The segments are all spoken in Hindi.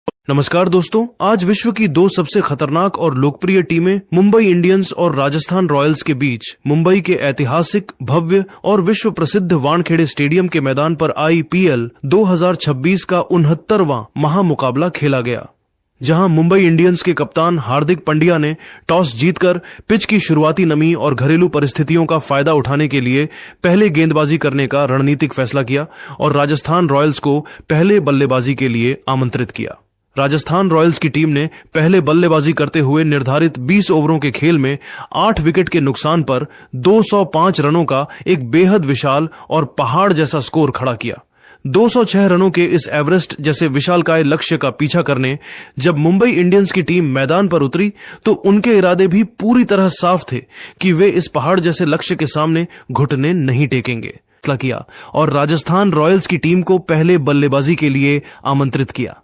नमस्कार दोस्तों, आज विश्व की दो सबसे खतरनाक और लोकप्रिय टीमें मुंबई इंडियंस और राजस्थान रॉयल्स के बीच मुंबई के ऐतिहासिक, भव्य और विश्व प्रसिद्ध वानखेड़े स्टेडियम के मैदान पर IPL 2026 का 69वां महामुकाबला खेला गया, जहां मुंबई इंडियंस के कप्तान हार्दिक पांड्या ने टॉस जीतकर पिच की शुरुआती नमी और घरेलू परिस्थितियों का फायदा उठाने के लिए पहले गेंदबाजी करने का रणनीतिक फैसला किया और राजस्थान रॉयल्स को पहले बल्लेबाजी के लिए आमंत्रित किया। राजस्थान रॉयल्स की टीम ने पहले बल्लेबाजी करते हुए निर्धारित 20 ओवरों के खेल में 8 विकेट के नुकसान पर 205 रनों का एक बेहद विशाल और पहाड़ जैसा स्कोर खड़ा किया। 206 रनों के इस एवरेस्ट जैसे विशालकाय लक्ष्य का पीछा करने जब मुंबई इंडियंस की टीम मैदान पर उतरी तो उनके इरादे भी पूरी तरह साफ थे कि वे इस पहाड़ जैसे लक्ष्य के सामने घुटने नहीं टेकेंगे किया और राजस्थान रॉयल्स की टीम को पहले बल्लेबाजी के लिए आमंत्रित किया।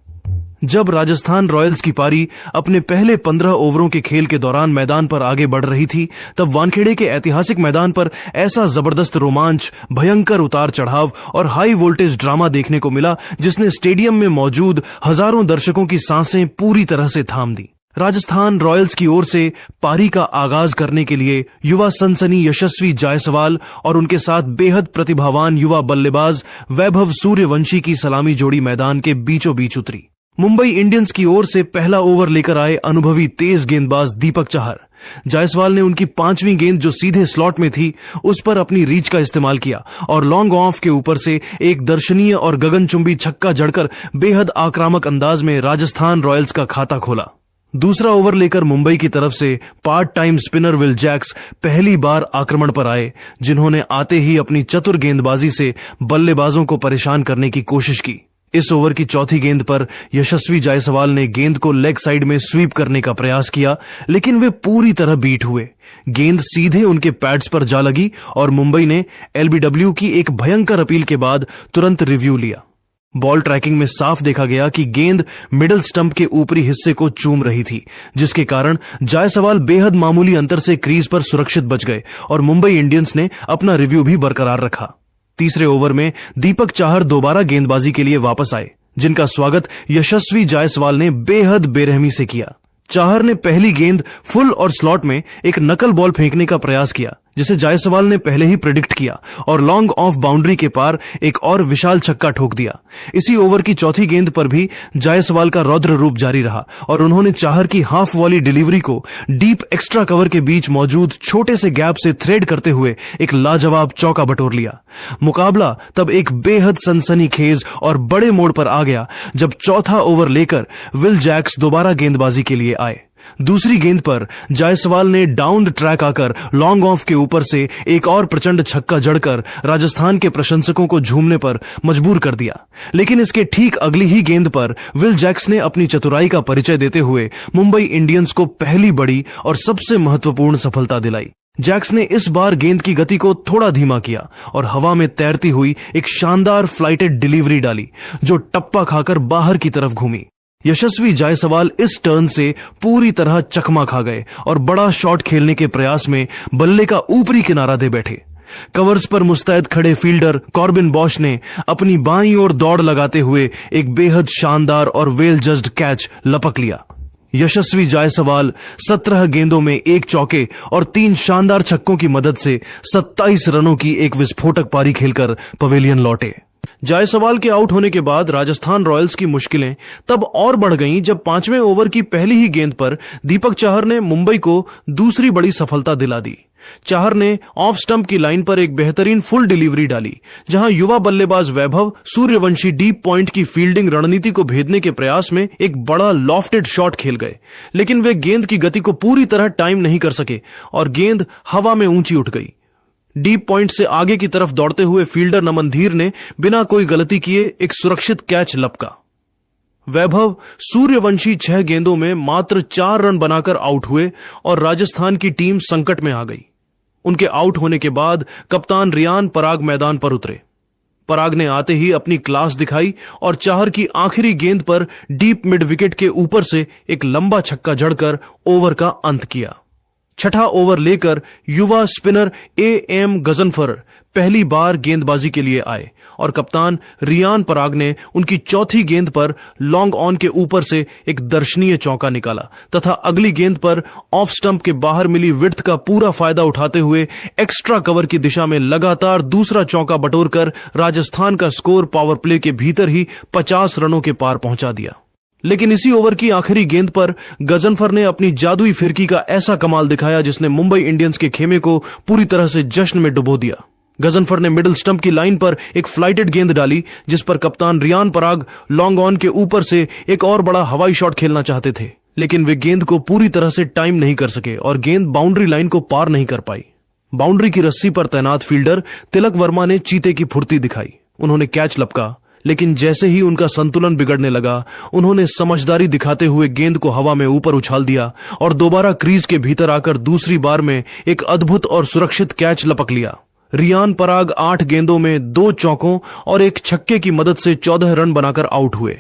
जब राजस्थान रॉयल्स की पारी अपने पहले 15 ओवरों के खेल के दौरान मैदान पर आगे बढ़ रही थी, तब वानखेड़े के ऐतिहासिक मैदान पर ऐसा जबरदस्त रोमांच, भयंकर उतार चढ़ाव और हाई वोल्टेज ड्रामा देखने को मिला जिसने स्टेडियम में मौजूद हजारों दर्शकों की सांसें पूरी तरह से थाम दी। राजस्थान रॉयल्स की ओर से पारी का आगाज करने के लिए युवा सनसनी यशस्वी जायसवाल और उनके साथ बेहद प्रतिभावान युवा बल्लेबाज वैभव सूर्यवंशी की सलामी जोड़ी मैदान के बीचों बीच उतरी। मुंबई इंडियंस की ओर से पहला ओवर लेकर आए अनुभवी तेज गेंदबाज दीपक चाहर। जायसवाल ने उनकी 5वीं गेंद जो सीधे स्लॉट में थी उस पर अपनी रीच का इस्तेमाल किया और लॉन्ग ऑफ के ऊपर से एक दर्शनीय और गगनचुंबी छक्का जड़कर बेहद आक्रामक अंदाज में राजस्थान रॉयल्स का खाता खोला। दूसरा ओवर लेकर मुंबई की तरफ से part time spinner Will Jacks पहली बार आक्रमण पर आए, जिन्होंने आते ही अपनी चतुर गेंदबाजी से बल्लेबाजों को परेशान करने की कोशिश की। इस ओवर की चौथी गेंद पर यशस्वी जायसवाल ने गेंद को लेग साइड में स्वीप करने का प्रयास किया, लेकिन वे पूरी तरह बीट हुए। गेंद सीधे उनके पैड्स पर जा लगी और मुंबई ने LBW की एक भयंकर अपील के बाद तुरंत रिव्यू लिया। बॉल ट्रैकिंग में साफ देखा गया कि गेंद मिडिल स्टंप के ऊपरी हिस्से को चूम रही थी, जिसके कारण जायसवाल बेहद मामूली अंतर से क्रीज पर सुरक्षित बच गए और मुंबई इंडियंस ने अपना रिव्यू भी बरकरार रखा। तीसरे ओवर में दीपक चाहर दोबारा गेंदबाजी के लिए वापस आए, जिनका स्वागत यशस्वी जायसवाल ने बेहद बेरहमी से किया। चाहर ने पहली गेंद फुल और स्लॉट में एक नकल बॉल फेंकने का प्रयास किया, जिसे जायसवाल ने पहले ही प्रेडिक्ट किया और लॉन्ग ऑफ बाउंड्री के पार एक और विशाल छक्का ठोक दिया। इसी ओवर की चौथी गेंद पर भी जायसवाल का रौद्र रूप जारी रहा और उन्होंने चाहर की हाफ वॉली डिलीवरी को डीप एक्स्ट्रा कवर के बीच मौजूद छोटे से गैप से थ्रेड करते हुए एक लाजवाब चौका बटोर लिया। मुकाबला तब एक बेहद सनसनीखेज और बड़े मोड़ पर आ गया जब चौथा ओवर लेकर विल जैक्स दोबारा गेंदबाजी के लिए आए। दूसरी गेंद पर जायसवाल ने डाउन द ट्रैक आकर लॉन्ग ऑफ के ऊपर से एक और प्रचंड छक्का जड़कर राजस्थान के प्रशंसकों को झूमने पर मजबूर कर दिया। लेकिन इसके ठीक अगली ही गेंद पर विल जैक्स ने अपनी चतुराई का परिचय देते हुए मुंबई इंडियंस को पहली बड़ी और सबसे महत्वपूर्ण सफलता दिलाई। जैक्स ने इस बार गेंद की गति को थोड़ा धीमा किया और हवा में तैरती हुई एक शानदार फ्लाइटेड डिलीवरी डाली, जो टप्पा खाकर बाहर की तरफ घूमी। यशस्वी जायसवाल इस टर्न से पूरी तरह चकमा खा गए और बड़ा शॉट खेलने के प्रयास में बल्ले का ऊपरी किनारा दे बैठे। कवर्स पर मुस्तैद खड़े फील्डर कॉर्बिन बॉश ने अपनी बाईं ओर दौड़ लगाते हुए एक बेहद शानदार और वेल जज्ड कैच लपक लिया। यशस्वी जायसवाल 17 गेंदों में 1 चौके और 3 शानदार छक्कों की मदद से 27 रनों की एक विस्फोटक पारी खेलकर पवेलियन लौटे। जायसवाल के आउट होने के बाद राजस्थान रॉयल्स की मुश्किलें तब और बढ़ गईं जब 5वें ओवर की पहली ही गेंद पर दीपक चाहर ने मुंबई को दूसरी बड़ी सफलता दिला दी। चाहर ने ऑफ स्टंप की लाइन पर एक बेहतरीन फुल डिलीवरी डाली, जहां युवा बल्लेबाज वैभव सूर्यवंशी डीप पॉइंट की फील्डिंग रणनीति को भेदने के प्रयास में एक बड़ा लॉफ्टेड शॉट खेल गए, लेकिन वे गेंद की गति को पूरी तरह टाइम नहीं कर सके और गेंद हवा में ऊंची उठ गई। डीप पॉइंट से आगे की तरफ दौड़ते हुए फील्डर नमन धीर ने बिना कोई गलती किए एक सुरक्षित कैच लपका। वैभव सूर्यवंशी 6 गेंदों में मात्र 4 रन बनाकर आउट हुए और राजस्थान की टीम संकट में आ गई। उनके आउट होने के बाद कप्तान रियान पराग मैदान पर उतरे। पराग ने आते ही अपनी क्लास दिखाई और चाहर की आखिरी गेंद पर डीप मिड विकेट के ऊपर से एक लंबा छक्का जड़कर ओवर का अंत किया। छठा ओवर लेकर युवा स्पिनर AM गजनफर पहली बार गेंदबाजी के लिए आए और कप्तान रियान पराग ने उनकी चौथी गेंद पर लॉन्ग ऑन के ऊपर से एक दर्शनीय चौका निकाला तथा अगली गेंद पर ऑफ स्टंप के बाहर मिली विड्थ का पूरा फायदा उठाते हुए एक्स्ट्रा कवर की दिशा में लगातार दूसरा चौका बटोरकर राजस्थान का स्कोर पावर प्ले के भीतर ही 50 रनों के पार पहुंचा दिया। लेकिन इसी ओवर की आखिरी गेंद पर गजनफर ने अपनी जादुई फिरकी का ऐसा कमाल दिखाया जिसने मुंबई इंडियंस के खेमे को पूरी तरह से जश्न में डुबो दिया। गजनफर ने मिडिल स्टंप की लाइन पर एक फ्लाइटेड गेंद डाली जिस पर कप्तान रियान पराग लॉन्ग ऑन के ऊपर से एक और बड़ा हवाई शॉट खेलना चाहते थे, लेकिन वे गेंद को पूरी तरह से टाइम नहीं कर सके और गेंद बाउंड्री लाइन को पार नहीं कर पाई। बाउंड्री की रस्सी पर तैनात फील्डर तिलक वर्मा ने चीते की फुर्ती दिखाई। उन्होंने कैच लपका, लेकिन जैसे ही उनका संतुलन बिगड़ने लगा उन्होंने समझदारी दिखाते हुए गेंद को हवा में ऊपर उछाल दिया और दोबारा क्रीज के भीतर आकर दूसरी बार में एक अद्भुत और सुरक्षित कैच लपक लिया। रियान पराग 8 गेंदों में 2 चौकों और एक छक्के की मदद से 14 रन बनाकर आउट हुए।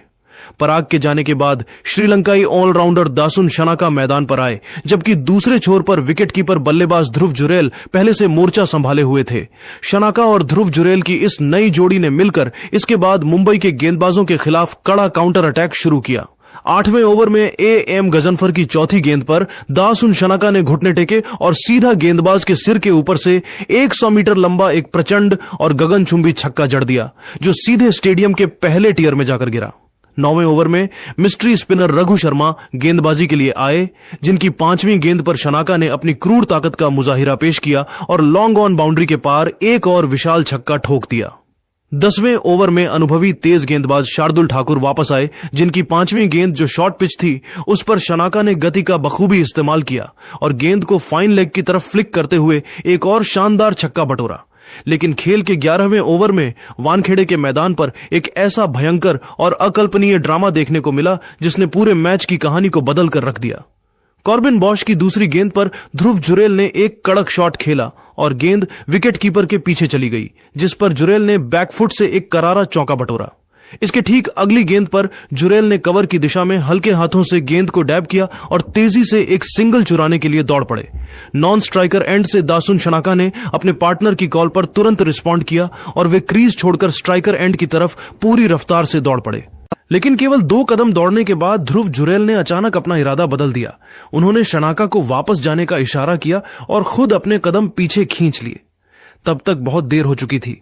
पराग के जाने के बाद श्रीलंकाई ऑलराउंडर दासुन शनाका मैदान पर आए, जबकि दूसरे छोर पर विकेटकीपर बल्लेबाज ध्रुव जुरैल पहले से मोर्चा संभाले हुए थे। शनाका और ध्रुव जुरैल की इस नई जोड़ी ने मिलकर इसके बाद मुंबई के गेंदबाजों के खिलाफ कड़ा काउंटर अटैक शुरू किया। 8वें ओवर में एएम गजनफर की चौथी गेंद पर दासुन शनाका ने घुटने टेके और सीधा गेंदबाज के सिर के ऊपर से 100 मीटर लंबा एक प्रचंड और गगनचुंबी छक्का जड़ दिया जो सीधे स्टेडियम के पहले टियर में जाकर गिरा। 9वें ओवर में मिस्ट्री स्पिनर रघु शर्मा गेंदबाजी के लिए आए, जिनकी 5वीं गेंद पर शनाका ने अपनी क्रूर ताकत का मुजाहिरा पेश किया और लॉन्ग ऑन बाउंड्री के पार एक और विशाल छक्का ठोक दिया। 10वें ओवर में अनुभवी तेज गेंदबाज शार्दुल ठाकुर वापस आए, जिनकी 5वीं गेंद जो शॉर्ट पिच थी उस पर शनाका ने गति का बखूबी इस्तेमाल किया और गेंद को फाइन लेग की तरफ फ्लिक करते हुए एक और शानदार छक्का बटोरा। लेकिन खेल के 11वें ओवर में वानखेड़े के मैदान पर एक ऐसा भयंकर और अकल्पनीय ड्रामा देखने को मिला जिसने पूरे मैच की कहानी को बदल कर रख दिया। कॉर्बिन बॉश की दूसरी गेंद पर ध्रुव जुरैल ने एक कड़क शॉट खेला और गेंद विकेट कीपर के पीछे चली गई, जिस पर जुरैल ने बैकफुट से एक करारा चौका बटोरा। इसके ठीक अगली गेंद पर जुरैल ने कवर की दिशा में हल्के हाथों से गेंद को डैब किया और तेजी से एक सिंगल चुराने के लिए दौड़ पड़े। नॉन स्ट्राइकर एंड से दासुन शनाका ने अपने पार्टनर की कॉल पर तुरंत रिस्पॉन्ड किया और वे क्रीज छोड़कर स्ट्राइकर एंड की तरफ पूरी रफ्तार से दौड़ पड़े। लेकिन केवल 2 कदम दौड़ने के बाद ध्रुव जुरैल ने अचानक अपना इरादा बदल दिया। उन्होंने शनाका को वापस जाने का इशारा किया और खुद अपने कदम पीछे खींच लिए। तब तक बहुत देर हो चुकी थी।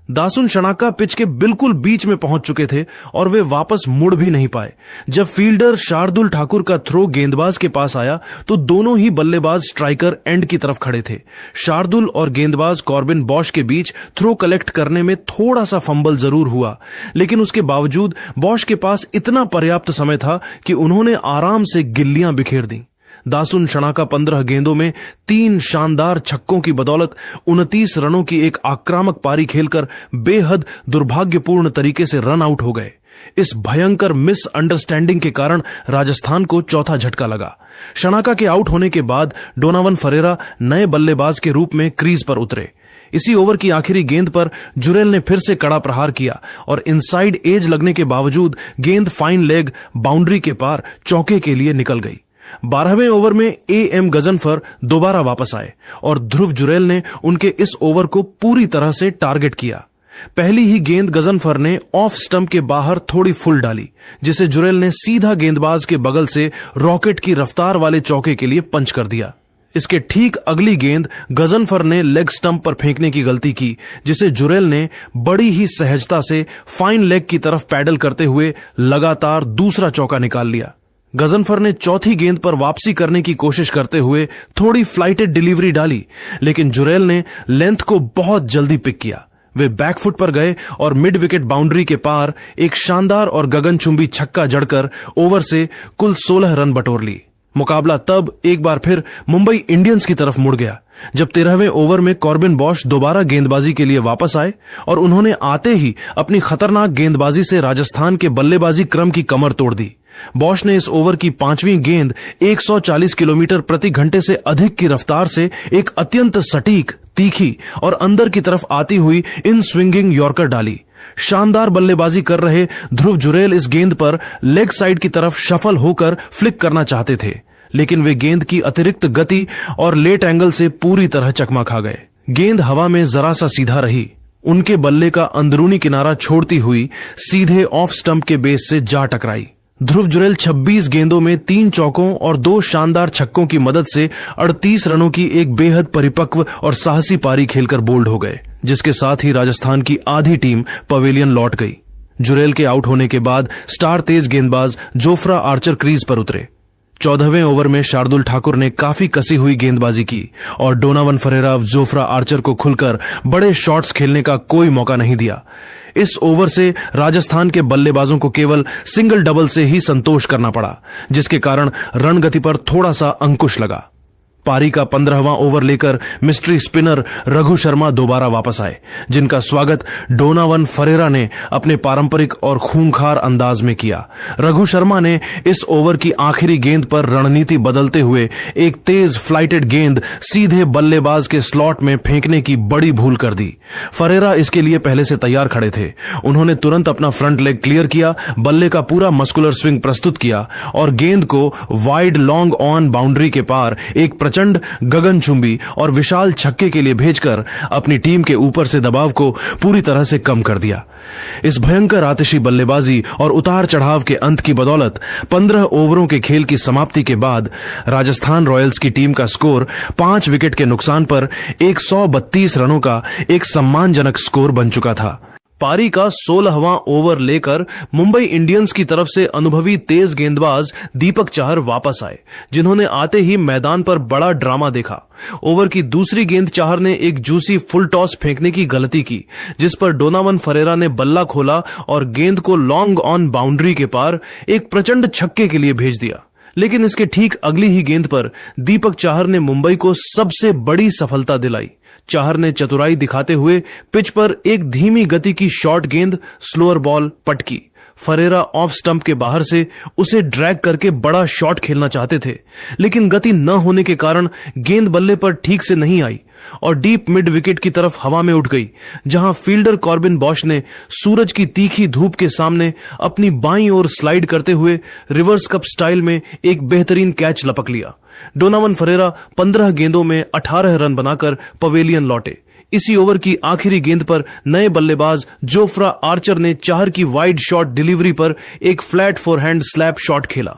दासुन शनाका पिच के बिल्कुल बीच में पहुंच चुके थे और वे वापस मुड़ भी नहीं पाए। जब फील्डर शार्दुल ठाकुर का थ्रो गेंदबाज के पास आया तो दोनों ही बल्लेबाज स्ट्राइकर एंड की तरफ खड़े थे। शार्दुल और गेंदबाज कॉर्बिन बॉश के बीच थ्रो कलेक्ट करने में थोड़ा सा फंबल जरूर हुआ, लेकिन उसके बावजूद बॉश के पास इतना पर्याप्त समय था कि उन्होंने आराम से गिल्लियां बिखेर दी। दासुन शनाका 15 गेंदों में 3 शानदार छक्कों की बदौलत 29 रनों की एक आक्रामक पारी खेलकर बेहद दुर्भाग्यपूर्ण तरीके से रन आउट हो गए। इस भयंकर मिसअंडरस्टैंडिंग के कारण राजस्थान को चौथा झटका लगा। शनाका के आउट होने के बाद डोनावन फरेरा नए बल्लेबाज के रूप में क्रीज पर उतरे। इसी ओवर की आखिरी गेंद पर जुरैल ने फिर से कड़ा प्रहार किया और इनसाइड एज लगने के बावजूद गेंद फाइन लेग बाउंड्री के पार चौके के लिए निकल गई। 12वें ओवर में एएम गजनफर दोबारा वापस आए और ध्रुव जुरैल ने उनके इस ओवर को पूरी तरह से टारगेट किया। पहली ही गेंद गजनफर ने ऑफ स्टंप के बाहर थोड़ी फुल डाली, जिसे जुरैल ने सीधा गेंदबाज के बगल से रॉकेट की रफ्तार वाले चौके के लिए पंच कर दिया। इसके ठीक अगली गेंद गजनफर ने लेग स्टंप पर फेंकने की गलती की, जिसे जुरैल ने बड़ी ही सहजता से फाइन लेग की तरफ पैडल करते हुए लगातार दूसरा चौका निकाल लिया। गजनफर ने चौथी गेंद पर वापसी करने की कोशिश करते हुए थोड़ी फ्लाइटेड डिलीवरी डाली, लेकिन जुरैल ने लेंथ को बहुत जल्दी पिक किया। वे बैकफुट पर गए और मिड विकेट बाउंड्री के पार एक शानदार और गगनचुंबी छक्का जड़कर ओवर से कुल 16 रन बटोर ली। मुकाबला तब एक बार फिर मुंबई इंडियंस की तरफ मुड़ गया, जब 13वें ओवर में कॉर्बिन बॉश दोबारा गेंदबाजी के लिए वापस आए और उन्होंने आते ही अपनी खतरनाक गेंदबाजी से राजस्थान के बल्लेबाजी क्रम की कमर तोड़ दी। बॉश ने इस ओवर की 5वीं गेंद 140 किलोमीटर प्रति घंटे से अधिक की रफ्तार से एक अत्यंत सटीक, तीखी और अंदर की तरफ आती हुई इन स्विंगिंग यॉर्कर डाली। शानदार बल्लेबाजी कर रहे ध्रुव जुरैल इस गेंद पर लेग साइड की तरफ शफल होकर फ्लिक करना चाहते थे, लेकिन वे गेंद की अतिरिक्त गति और लेट एंगल से पूरी तरह चकमा खा गए। गेंद हवा में जरा सा सीधा रही, उनके बल्ले का अंदरूनी किनारा छोड़ती हुई सीधे ऑफ स्टंप के बेस से जा टकराई। ध्रुव जुरैल 26 गेंदों में 3 चौकों और 2 शानदार छक्कों की मदद से 38 रनों की एक बेहद परिपक्व और साहसी पारी खेलकर बोल्ड हो गए, जिसके साथ ही राजस्थान की आधी टीम पवेलियन लौट गई। जुरैल के आउट होने के बाद स्टार तेज गेंदबाज जोफ्रा आर्चर क्रीज पर उतरे। 14वें ओवर में शार्दुल ठाकुर ने काफी कसी हुई गेंदबाजी की और डोनावन फरेरा जोफ्रा आर्चर को खुलकर बड़े शॉट्स खेलने का कोई मौका नहीं दिया। इस ओवर से राजस्थान के बल्लेबाजों को केवल सिंगल डबल से ही संतोष करना पड़ा, जिसके कारण रन गति पर थोड़ा सा अंकुश लगा। पारी का 15वां ओवर लेकर मिस्ट्री स्पिनर रघु शर्मा दोबारा वापस आए, जिनका स्वागत डोनावन फरेरा ने अपने पारंपरिक और खूंखार अंदाज में किया। रघु शर्मा ने इस ओवर की आखिरी गेंद पर रणनीति बदलते हुए एक तेज फ्लाइटेड गेंद सीधे बल्लेबाज के स्लॉट में फेंकने की बड़ी भूल कर दी। फरेरा इसके लिए पहले से तैयार खड़े थे। उन्होंने तुरंत अपना फ्रंट लेग क्लियर किया, बल्ले का पूरा मस्कुलर स्विंग प्रस्तुत किया और गेंद को वाइड लॉन्ग ऑन बाउंड्री के पार एक प्रचंड गगनचुंबी और विशाल छक्के के लिए भेजकर अपनी टीम के ऊपर से दबाव को पूरी तरह से कम कर दिया। इस भयंकर आतिशी बल्लेबाजी और उतार चढ़ाव के अंत की बदौलत 15 ओवरों के खेल की समाप्ति के बाद राजस्थान रॉयल्स की टीम का स्कोर 5 विकेट के नुकसान पर 132 रनों का एक सम्मानजनक स्कोर बन चुका था। पारी का 16वां ओवर लेकर मुंबई इंडियंस की तरफ से अनुभवी तेज गेंदबाज दीपक चाहर वापस आए, जिन्होंने आते ही मैदान पर बड़ा ड्रामा देखा। ओवर की दूसरी गेंद चाहर ने एक जूसी फुल टॉस फेंकने की गलती की, जिस पर डोनावन फरेरा ने बल्ला खोला और गेंद को लॉन्ग ऑन बाउंड्री के पार एक प्रचंड छक्के के लिए भेज दिया। लेकिन इसके ठीक अगली ही गेंद पर दीपक चाहर ने मुंबई को सबसे बड़ी सफलता दिलाई। चाहर ने चतुराई दिखाते हुए पिच पर एक धीमी गति की शॉर्ट गेंद स्लोअर बॉल पटकी। फरेरा ऑफ स्टंप के बाहर से उसे ड्रैग करके बड़ा शॉट खेलना चाहते थे, लेकिन गति न होने के कारण गेंद बल्ले पर ठीक से नहीं आई और डीप मिड विकेट की तरफ हवा में उठ गई, जहां फील्डर कॉर्बिन बॉश ने सूरज की तीखी धूप के सामने अपनी बाईं ओर स्लाइड करते हुए रिवर्स कप स्टाइल में एक बेहतरीन कैच लपक लिया। डोनावन फरेरा 15 गेंदों में 18 रन बनाकर पवेलियन लौटे। इसी ओवर की आखिरी गेंद पर नए बल्लेबाज जोफ्रा आर्चर ने चाहर की वाइड शॉट डिलीवरी पर एक फ्लैट फोरहैंड स्लैप शॉट खेला।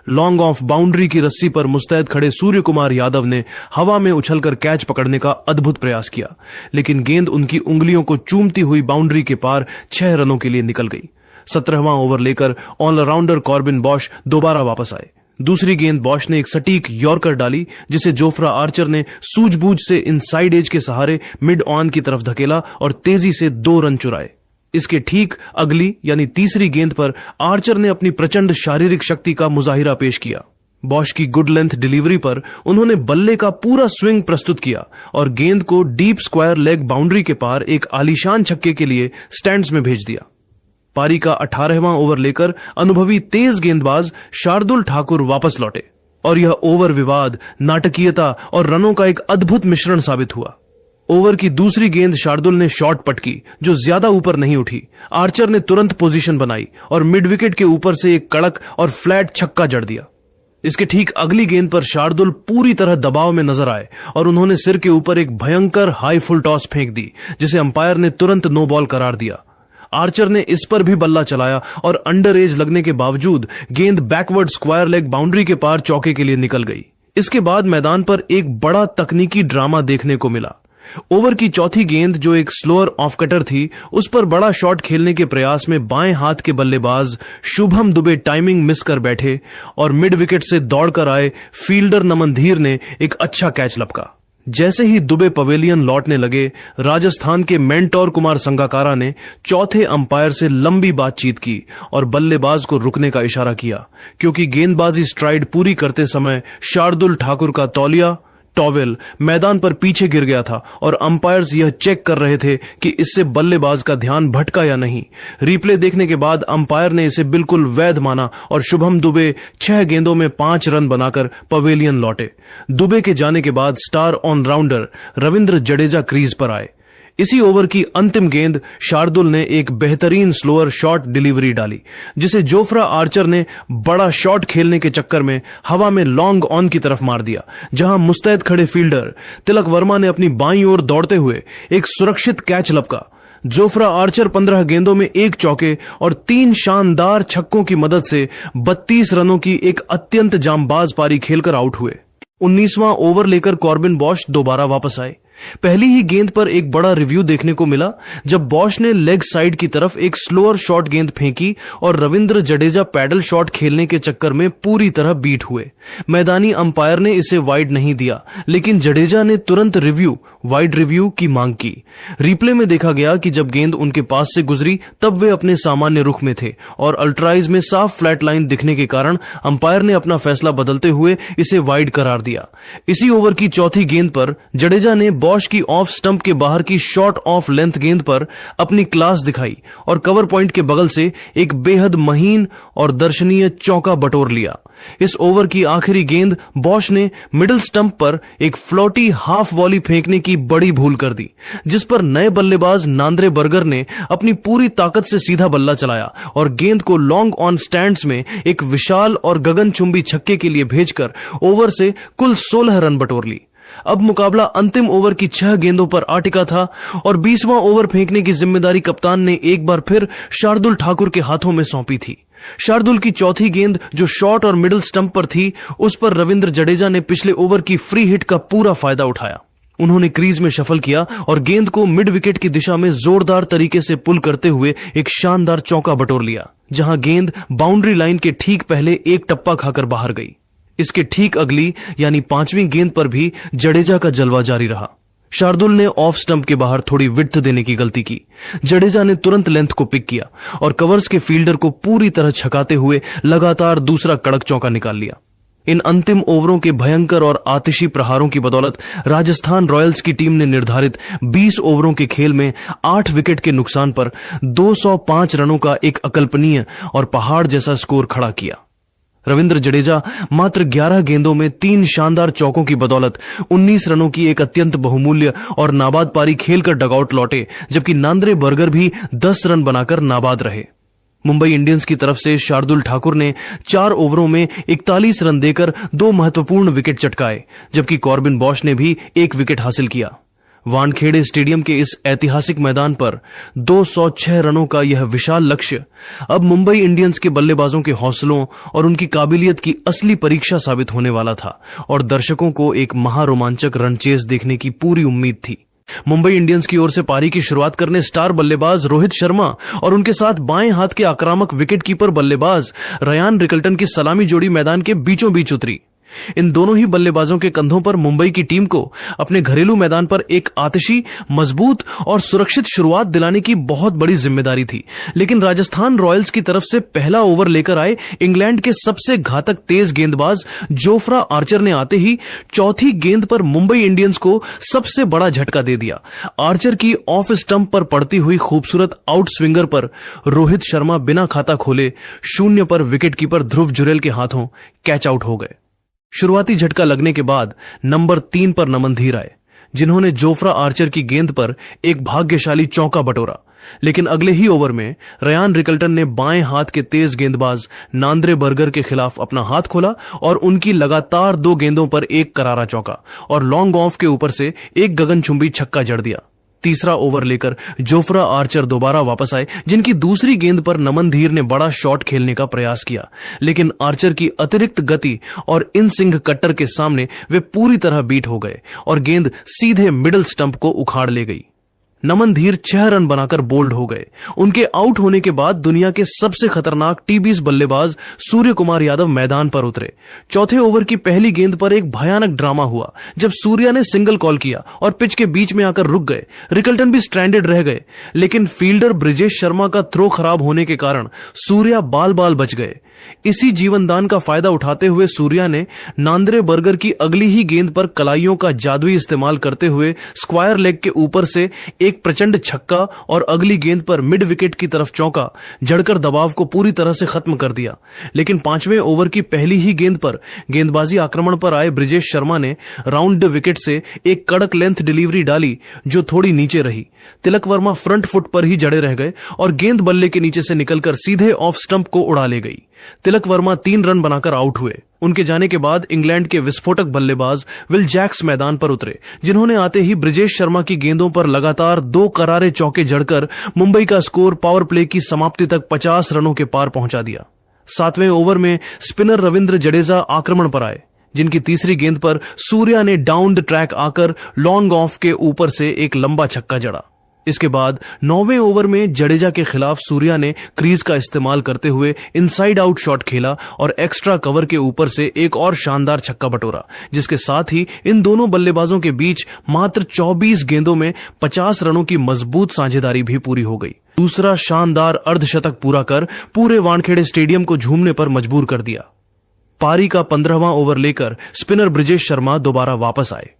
लॉन्ग ऑफ बाउंड्री की रस्सी पर मुस्तैद खड़े सूर्य कुमार यादव ने हवा में उछलकर कैच पकड़ने का अद्भुत प्रयास किया, लेकिन गेंद उनकी उंगलियों को चूमती हुई बाउंड्री के पार 6 रनों के लिए निकल गई। 17वां ओवर लेकर ऑलराउंडर कॉर्बिन बॉश दोबारा वापस आए। दूसरी गेंद बॉश ने एक सटीक यॉर्कर डाली, जिसे जोफ्रा आर्चर ने सूझबूझ से इनसाइड एज के सहारे मिड ऑन की तरफ धकेला और तेजी से 2 रन चुराए। इसके ठीक अगली यानी तीसरी गेंद पर आर्चर ने अपनी प्रचंड शारीरिक शक्ति का मुजाहिरा पेश किया। बॉश की गुड लेंथ डिलीवरी पर उन्होंने बल्ले का पूरा स्विंग प्रस्तुत किया और गेंद को डीप स्क्वायर लेग बाउंड्री के पार एक आलीशान छक्के के लिए स्टैंड्स में भेज दिया। पारी का 18वां ओवर लेकर अनुभवी तेज गेंदबाज शार्दुल ठाकुर वापस लौटे और यह ओवर विवाद, नाटकीयता और रनों का एक अद्भुत मिश्रण साबित हुआ। ओवर की दूसरी गेंद शार्दुल ने शॉट पटकी, जो ज्यादा ऊपर नहीं उठी। आर्चर ने तुरंत पोजीशन बनाई और मिड विकेट के ऊपर से एक कड़क और फ्लैट छक्का जड़ दिया। इसके ठीक अगली गेंद पर शार्दुल पूरी तरह दबाव में नजर आए और उन्होंने सिर के ऊपर एक भयंकर हाई फुल टॉस फेंक दी, जिसे अंपायर ने तुरंत नो बॉल करार दिया। आर्चर ने इस पर भी बल्ला चलाया और अंडर एज लगने के बावजूद गेंद बैकवर्ड स्क्वायर लेग बाउंड्री के पार चौके के लिए निकल गई। इसके बाद मैदान पर एक बड़ा तकनीकी ड्रामा देखने को मिला। ओवर की चौथी गेंद, जो एक स्लोअर ऑफ कटर थी, उस पर बड़ा शॉट खेलने के प्रयास में बाएं हाथ के बल्लेबाज शुभम दुबे टाइमिंग मिस कर बैठे और मिड विकेट से दौड़कर आए फील्डर नमन धीर ने एक अच्छा कैच लपका। जैसे ही दुबे पवेलियन लौटने लगे, राजस्थान के मेंटोर कुमार संगाकारा ने चौथे अंपायर से लंबी बातचीत की और बल्लेबाज को रुकने का इशारा किया, क्योंकि गेंदबाजी स्ट्राइड पूरी करते समय शार्दुल ठाकुर का तौलिया टॉवेल मैदान पर पीछे गिर गया था और अंपायर्स यह चेक कर रहे थे कि इससे बल्लेबाज का ध्यान भटका या नहीं। रिप्ले देखने के बाद अंपायर ने इसे बिल्कुल वैध माना और शुभम दुबे 6 गेंदों में 5 रन बनाकर पवेलियन लौटे। दुबे के जाने के बाद star allrounder Ravindra Jadeja crease पर आए। इसी ओवर की अंतिम गेंद शार्दुल ने एक बेहतरीन स्लोअर शॉट डिलीवरी डाली, जिसे जोफ्रा आर्चर ने बड़ा शॉट खेलने के चक्कर में हवा में लॉन्ग ऑन की तरफ मार दिया, जहां मुस्तैद खड़े फील्डर तिलक वर्मा ने अपनी बाईं ओर दौड़ते हुए एक सुरक्षित कैच लपका। जोफ्रा आर्चर 15 गेंदों में 1 चौके और 3 शानदार छक्कों की मदद से 32 रनों की एक अत्यंत जांबाज पारी खेलकर आउट हुए। 19वां ओवर लेकर कॉर्बिन बॉश दोबारा वापस आए। पहली ही गेंद पर एक बड़ा रिव्यू देखने को मिला, जब बॉश ने लेग साइड की तरफ एक स्लोअर शॉट गेंद फेंकी और रविंद्र जडेजा पैडल शॉट खेलने के चक्कर में पूरी तरह बीट हुए। मैदानी अंपायर ने इसे वाइड नहीं दिया, लेकिन जडेजा ने तुरंत वाइड रिव्यू की मांग की। रिप्ले में देखा गया कि जब गेंद उनके पास से गुजरी तब वे अपने सामान्य रुख में थे और अल्ट्राइज में साफ फ्लैट लाइन दिखने के कारण अंपायर ने अपना फैसला बदलते हुए इसे वाइड करार दिया। इसी ओवर की चौथी गेंद पर जडेजा ने बॉश की ऑफ स्टंप के बाहर की शॉर्ट ऑफ लेंथ गेंद पर अपनी क्लास दिखाई और कवर पॉइंट के बगल से एक बेहद महीन और दर्शनीय चौका बटोर लिया। इस ओवर की आखिरी गेंद बॉश ने मिडिल स्टंप पर एक फ्लोटी हाफ वॉली फेंकने की बड़ी भूल कर दी, जिस पर नए बल्लेबाज नांद्रे बर्गर ने अपनी पूरी ताकत से सीधा बल्ला चलाया और गेंद को लॉन्ग ऑन स्टैंड्स में एक विशाल और गगनचुंबी छक्के के लिए भेजकर ओवर से कुल 16 रन बटोर ली। अब मुकाबला अंतिम ओवर की 6 गेंदों पर आ टिका था और 20वां ओवर फेंकने की जिम्मेदारी कप्तान ने एक बार फिर शार्दुल ठाकुर के हाथों में सौंपी थी। शार्दुल की चौथी गेंद जो शॉर्ट और मिडिल स्टंप पर थी, उस पर रविंद्र जडेजा ने पिछले ओवर की फ्री हिट का पूरा फायदा उठाया। उन्होंने क्रीज में शफल किया और गेंद को मिड विकेट की दिशा में जोरदार तरीके से पुल करते हुए एक शानदार चौका बटोर लिया, जहां गेंद बाउंड्री लाइन के ठीक पहले एक टप्पा खाकर बाहर गई। इसके ठीक अगली यानी 5वीं गेंद पर भी जडेजा का जलवा जारी रहा। शार्दुल ने ऑफ स्टंप के बाहर थोड़ी विड्थ देने की गलती की। जडेजा ने तुरंत लेंथ को पिक किया और कवर्स के फील्डर को पूरी तरह छकाते हुए लगातार दूसरा कड़क चौका निकाल लिया। इन अंतिम ओवरों के भयंकर और आतिशी प्रहारों की बदौलत राजस्थान रॉयल्स की टीम ने निर्धारित 20 ओवरों के खेल में 8 विकेट के नुकसान पर 205 रनों का एक अकल्पनीय और पहाड़ जैसा स्कोर खड़ा किया। रविंद्र जडेजा मात्र 11 गेंदों में 3 शानदार चौकों की बदौलत 19 रनों की एक अत्यंत बहुमूल्य और नाबाद पारी खेलकर डगआउट लौटे, जबकि नांद्रे बर्गर भी 10 रन बनाकर नाबाद रहे। मुंबई इंडियंस की तरफ से शार्दुल ठाकुर ने 4 ओवरों में 41 रन देकर 2 महत्वपूर्ण विकेट चटकाए, जबकि कॉर्बिन बॉश ने भी 1 विकेट हासिल किया। वानखेड़े स्टेडियम के इस ऐतिहासिक मैदान पर 206 रनों का यह विशाल लक्ष्य अब मुंबई इंडियंस के बल्लेबाजों के हौसलों और उनकी काबिलियत की असली परीक्षा साबित होने वाला था और दर्शकों को एक महारोमांचक रन चेस देखने की पूरी उम्मीद थी। मुंबई इंडियंस की ओर से पारी की शुरुआत करने स्टार बल्लेबाज रोहित शर्मा और उनके साथ बाएं हाथ के आक्रामक विकेटकीपर बल्लेबाज रयान रिकल्टन की सलामी जोड़ी मैदान के बीचों बीच उतरी। इन दोनों ही बल्लेबाजों के कंधों पर मुंबई की टीम को अपने घरेलू मैदान पर एक आतिशी, मजबूत और सुरक्षित शुरुआत दिलाने की बहुत बड़ी जिम्मेदारी थी। लेकिन राजस्थान रॉयल्स की तरफ से पहला ओवर लेकर आए इंग्लैंड के सबसे घातक तेज गेंदबाज जोफ्रा आर्चर ने आते ही चौथी गेंद पर मुंबई इंडियंस को सबसे बड़ा झटका दे दिया। आर्चर की ऑफ स्टंप पर पड़ती हुई खूबसूरत आउट स्विंगर पर रोहित शर्मा बिना खाता खोले 0 पर विकेटकीपर ध्रुव जुरेल के हाथों कैच आउट हो गए। शुरुआती झटका लगने के बाद नंबर 3 पर नमन धीर आए, जिन्होंने जोफ्रा आर्चर की गेंद पर एक भाग्यशाली चौका बटोरा। लेकिन अगले ही ओवर में रयान रिकल्टन ने बाएं हाथ के तेज गेंदबाज नांद्रे बर्गर के खिलाफ अपना हाथ खोला और उनकी लगातार 2 गेंदों पर एक करारा चौका और लॉन्ग ऑफ के ऊपर से एक गगनचुंबी छक्का जड़ दिया। तीसरा ओवर लेकर जोफ्रा आर्चर दोबारा वापस आए, जिनकी दूसरी गेंद पर नमन धीर ने बड़ा शॉट खेलने का प्रयास किया, लेकिन आर्चर की अतिरिक्त गति और इन सिंह कट्टर के सामने वे पूरी तरह बीट हो गए और गेंद सीधे मिडिल स्टंप को उखाड़ ले गई। नमन धीर 6 रन बनाकर बोल्ड हो गए। उनके आउट होने के बाद दुनिया के सबसे खतरनाक टी20 बल्लेबाज सूर्य कुमार यादव मैदान पर उतरे। चौथे ओवर की पहली गेंद पर एक भयानक ड्रामा हुआ जब सूर्या ने सिंगल कॉल किया और पिच के बीच में आकर रुक गए। रिकल्टन भी स्ट्रैंडेड रह गए, लेकिन फील्डर ब्रिजेश शर्मा का थ्रो खराब होने के कारण सूर्या बाल बाल बच गए। इसी जीवनदान का फायदा उठाते हुए सूर्या ने नांद्रे बर्गर की अगली ही गेंद पर कलाइयों का जादुई इस्तेमाल करते हुए स्क्वायर लेग के ऊपर से एक एक प्रचंड छक्का और अगली गेंद पर मिड विकेट की तरफ चौका जड़कर दबाव को पूरी तरह से खत्म कर दिया। लेकिन 5वें ओवर की पहली ही गेंद पर गेंदबाजी आक्रमण पर आए ब्रिजेश शर्मा ने राउंड विकेट से एक कड़क लेंथ डिलीवरी डाली जो थोड़ी नीचे रही। तिलक वर्मा फ्रंट फुट पर ही जड़े रह गए और गेंद बल्ले के नीचे से निकलकर सीधे ऑफ स्टंप को उड़ा ले गई। तिलक वर्मा 3 रन बनाकर आउट हुए। उनके जाने के बाद इंग्लैंड के विस्फोटक बल्लेबाज विल जैक्स मैदान पर उतरे, जिन्होंने आते ही ब्रिजेश शर्मा की गेंदों पर लगातार 2 करारे चौके जड़कर मुंबई का स्कोर पावर प्ले की समाप्ति तक 50 रनों के पार पहुंचा दिया। 7वें ओवर में स्पिनर रविंद्र जडेजा आक्रमण पर आए, जिनकी तीसरी गेंद पर सूर्या ने डाउन द ट्रैक आकर लॉन्ग ऑफ के ऊपर से एक लंबा छक्का जड़ा। इसके बाद 9वें ओवर में जडेजा के खिलाफ सूर्या ने क्रीज का इस्तेमाल करते हुए इनसाइड आउट शॉट खेला और एक्स्ट्रा कवर के ऊपर से एक और शानदार छक्का बटोरा, जिसके साथ ही इन दोनों बल्लेबाजों के बीच मात्र 24 गेंदों में 50 रनों की मजबूत साझेदारी भी पूरी हो गई। दूसरा शानदार अर्धशतक पूरा कर पूरे वानखेड़े स्टेडियम को झूमने पर मजबूर कर दिया। पारी का 15वां ओवर लेकर स्पिनर ब्रिजेश शर्मा दोबारा वापस आए।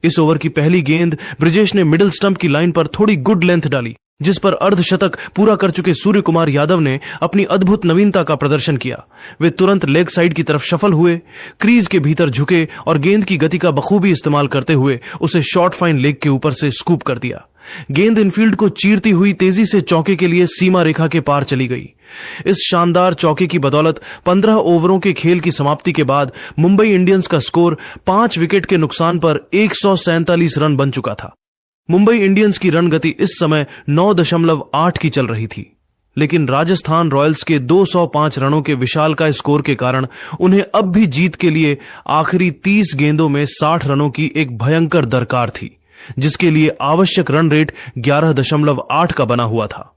इस ओवर की पहली गेंद ब्रिजेश ने मिडिल स्टंप की लाइन पर थोड़ी गुड लेंथ डाली, जिस पर अर्धशतक पूरा कर चुके सूर्य कुमार यादव ने अपनी अद्भुत नवीनता का प्रदर्शन किया। वे तुरंत लेग साइड की तरफ शफल हुए, क्रीज के भीतर झुके और गेंद की गति का बखूबी इस्तेमाल करते हुए उसे शॉर्ट फाइन लेग के ऊपर से स्कूप कर दिया। गेंद इनफील्ड को चीरती हुई तेजी से चौके के लिए सीमा रेखा के पार चली गई। इस शानदार चौके की बदौलत 15 ओवरों के खेल की समाप्ति के बाद मुंबई इंडियंस का स्कोर 5 विकेट के नुकसान पर 147 रन बन चुका था। मुंबई इंडियंस की रन गति इस समय 9.8 की चल रही थी, लेकिन राजस्थान रॉयल्स के 205 रनों के विशालकाय स्कोर के कारण उन्हें अब भी जीत के लिए आखिरी 30 गेंदों में 60 रनों की एक भयंकर दरकार थी, जिसके लिए आवश्यक रन रेट 11.8 का बना हुआ था।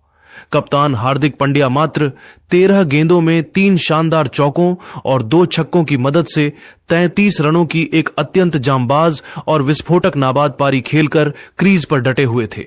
कप्तान हार्दिक पांड्या मात्र 13 गेंदों में 3 शानदार चौकों और 2 छक्कों की मदद से 33 रनों की एक अत्यंत जांबाज और विस्फोटक नाबाद पारी खेलकर क्रीज पर डटे हुए थे,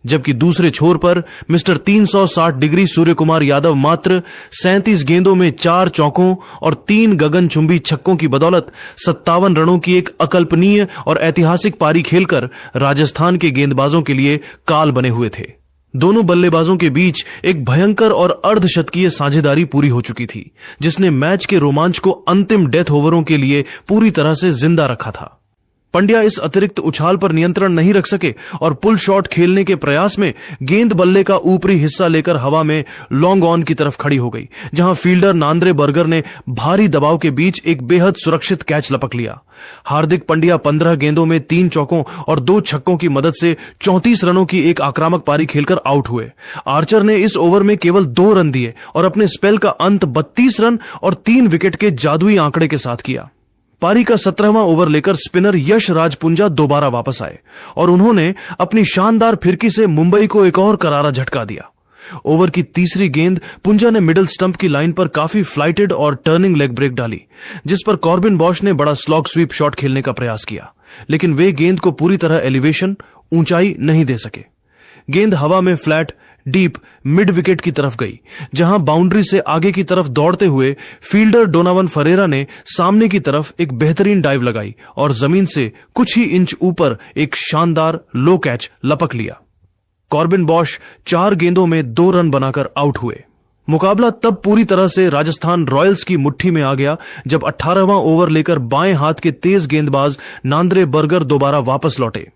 जबकि दूसरे छोर पर मिस्टर 360 डिग्री सूर्य कुमार यादव मात्र 37 गेंदों में 4 चौकों और 3 गगनचुंबी छक्कों की बदौलत 57 रनों की एक अकल्पनीय और ऐतिहासिक पारी खेलकर राजस्थान के गेंदबाजों के लिए काल बने हुए थे। दोनों बल्लेबाजों के बीच एक भयंकर और अर्धशतकीय साझेदारी पूरी हो चुकी थी, जिसने मैच के रोमांच को अंतिम डेथ ओवरों के लिए पूरी तरह से जिंदा रखा था। पंड्या इस अतिरिक्त उछाल पर नियंत्रण नहीं रख सके और पुल शॉट खेलने के प्रयास में गेंद बल्ले का ऊपरी हिस्सा लेकर हवा में लॉन्ग ऑन की तरफ खड़ी हो गई, जहां फील्डर नांद्रे बर्गर ने भारी दबाव के बीच एक बेहद सुरक्षित कैच लपक लिया। हार्दिक पांड्या 15 गेंदों में 3 चौकों और 2 छक्कों की मदद से 34 रनों की एक आक्रामक पारी खेलकर आउट हुए। आर्चर ने इस ओवर में केवल 2 रन दिए और अपने स्पेल का अंत 32 रन और 3 विकेट के जादुई आंकड़े के साथ किया। पारी का 17वां ओवर लेकर स्पिनर यश राजपुंजा दोबारा वापस आए और उन्होंने अपनी शानदार फिरकी से मुंबई को एक और करारा झटका दिया। ओवर की तीसरी गेंद पुंजा ने मिडिल स्टंप की लाइन पर काफी फ्लाइटेड और टर्निंग लेग ब्रेक डाली, जिस पर कॉर्बिन बॉश ने बड़ा स्लॉग स्वीप शॉट खेलने का प्रयास किया, लेकिन वे गेंद को पूरी तरह एलिवेशन ऊंचाई नहीं दे सके। गेंद हवा में फ्लैट डीप मिड विकेट की तरफ गई, जहां बाउंड्री से आगे की तरफ दौड़ते हुए फील्डर डोनावन फरेरा ने सामने की तरफ एक बेहतरीन डाइव लगाई और जमीन से कुछ ही इंच ऊपर एक शानदार लो कैच लपक लिया। कॉर्बिन बॉश 4 गेंदों में 2 रन बनाकर आउट हुए। मुकाबला तब पूरी तरह से राजस्थान रॉयल्स की मुट्ठी में आ गया जब 18वां ओवर लेकर बाएं हाथ के तेज गेंदबाज नांद्रे बर्गर दोबारा वापस लौटे।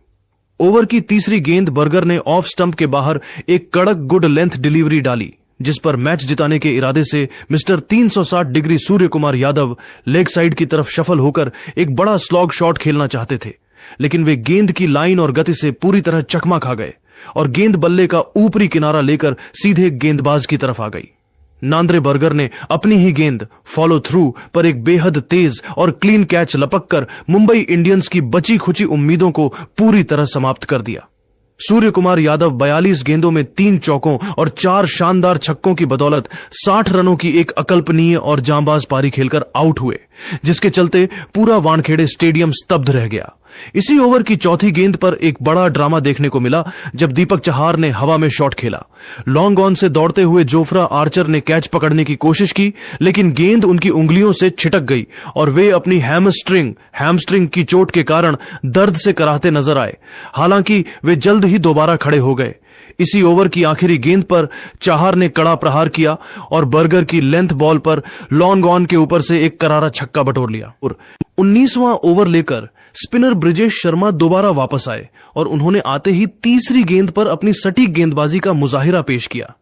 ओवर की तीसरी गेंद बर्गर ने ऑफ स्टंप के बाहर एक कड़क गुड लेंथ डिलीवरी डाली, जिस पर मैच जिताने के इरादे से mister 360 degree Surya Kumar Yadav leg side की तरफ शफल होकर एक बड़ा स्लॉग शॉट खेलना चाहते थे, लेकिन वे गेंद की लाइन और गति से पूरी तरह चकमा खा गए और गेंद बल्ले का ऊपरी किनारा लेकर सीधे गेंदबाज की तरफ आ गई। नांद्रे बर्गर ने अपनी ही गेंद फॉलो थ्रू पर एक बेहद तेज और क्लीन कैच लपककर मुंबई इंडियंस की बची खुची उम्मीदों को पूरी तरह समाप्त कर दिया। सूर्य कुमार यादव 42 गेंदों में 3 चौकों और 4 शानदार छक्कों की बदौलत 60 रनों की एक अकल्पनीय और जांबाज पारी खेलकर आउट हुए, जिसके चलते पूरा वानखेड़े स्टेडियम स्तब्ध रह गया। इसी ओवर की चौथी गेंद पर एक बड़ा ड्रामा देखने को मिला जब दीपक चहार ने हवा में शॉट खेला। लॉन्ग ऑन से दौड़ते हुए जोफ्रा आर्चर ने कैच पकड़ने की कोशिश की, लेकिन गेंद उनकी उंगलियों से छिटक गई और वे अपनी हैमस्ट्रिंग की चोट के कारण दर्द से कराहते नजर आए। हालांकि वे जल्द ही दोबारा खड़े हो गए। इसी ओवर की आखिरी गेंद पर चाहार ने कड़ा प्रहार किया और बर्गर की लेंथ बॉल पर लॉन्ग ऑन के ऊपर से एक करारा छक्का बटोर लिया। 19वां ओवर लेकर स्पिनर ब्रिजेश शर्मा दोबारा वापस आए और उन्होंने आते ही तीसरी गेंद पर अपनी सटीक गेंदबाजी का मुजाहिरा पेश किया।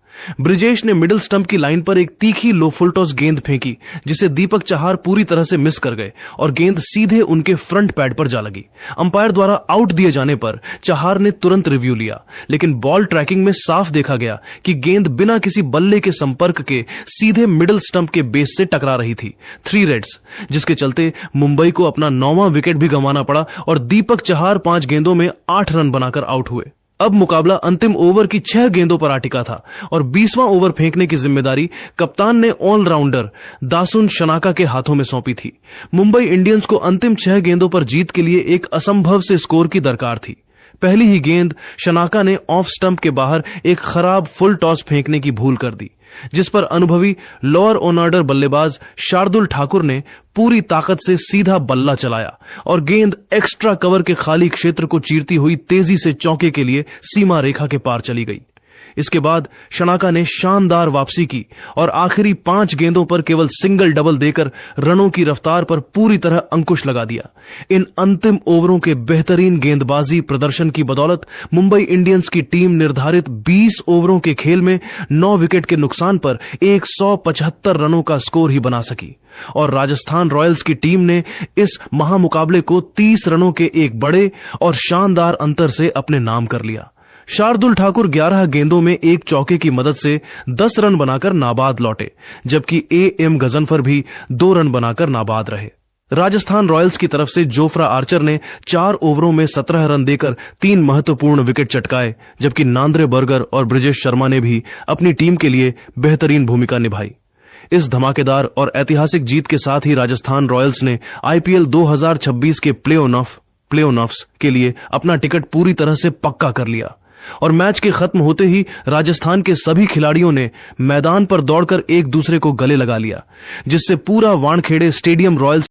ब्रिजेश ने मिडिल स्टंप की लाइन पर एक तीखी लो फुल टॉस गेंद फेंकी, जिसे दीपक चहार पूरी तरह से मिस कर गए और गेंद सीधे उनके फ्रंट पैड पर जा लगी। अंपायर द्वारा आउट दिए जाने पर चहार ने तुरंत रिव्यू लिया, लेकिन बॉल ट्रैकिंग में साफ देखा गया कि गेंद बिना किसी बल्ले के संपर्क के सीधे मिडिल स्टंप के बेस से टकरा रही थी। 3 रेड्स, जिसके चलते मुंबई को अपना 9वां विकेट भी गंवाना पड़ा और दीपक चहार 5 गेंदों में 8 रन बनाकर आउट हुए। अब मुकाबला अंतिम ओवर की 6 गेंदों पर अटिका था और 20वां ओवर फेंकने की जिम्मेदारी कप्तान ने ऑलराउंडर दासुन शनाका के हाथों में सौंपी थी। मुंबई इंडियंस को अंतिम 6 गेंदों पर जीत के लिए एक असंभव से स्कोर की दरकार थी। पहली ही गेंद शनाका ने ऑफ स्टंप के बाहर एक खराब फुल टॉस फेंकने की भूल कर दी, जिस पर अनुभवी लोअर ऑर्डर बल्लेबाज शार्दुल ठाकुर ने पूरी ताकत से सीधा बल्ला चलाया और गेंद एक्स्ट्रा कवर के खाली क्षेत्र को चीरती हुई तेजी से चौके के लिए सीमा रेखा के पार चली गई। इसके बाद शनाका ने शानदार वापसी की और आखिरी 5 गेंदों पर केवल सिंगल डबल देकर रनों की रफ्तार पर पूरी तरह अंकुश लगा दिया। इन अंतिम ओवरों के बेहतरीन गेंदबाजी प्रदर्शन की बदौलत मुंबई इंडियंस की टीम निर्धारित 20 ओवरों के खेल में 9 विकेट के नुकसान पर 175 रनों का स्कोर ही बना सकी और राजस्थान रॉयल्स की टीम ने इस महामुकाबले को 30 रनों के एक बड़े और शानदार अंतर से अपने नाम कर लिया। शार्दुल ठाकुर 11 गेंदों में एक चौके की मदद से 10 रन बनाकर नाबाद लौटे, जबकि एम गजनफर भी 2 रन बनाकर नाबाद रहे। राजस्थान रॉयल्स की तरफ से जोफ्रा आर्चर ने 4 ओवरों में 17 रन देकर 3 महत्वपूर्ण विकेट चटकाए, जबकि नांद्रे बर्गर और ब्रिजेश शर्मा ने भी अपनी टीम के लिए बेहतरीन भूमिका निभाई। इस धमाकेदार और ऐतिहासिक जीत के साथ ही राजस्थान रॉयल्स ने आईपीएल 2026 के प्ले ऑफ्स के लिए अपना टिकट पूरी तरह से पक्का कर लिया और मैच के खत्म होते ही राजस्थान के सभी खिलाड़ियों ने मैदान पर दौड़कर एक दूसरे को गले लगा लिया, जिससे पूरा वानखेड़े स्टेडियम रॉयल्स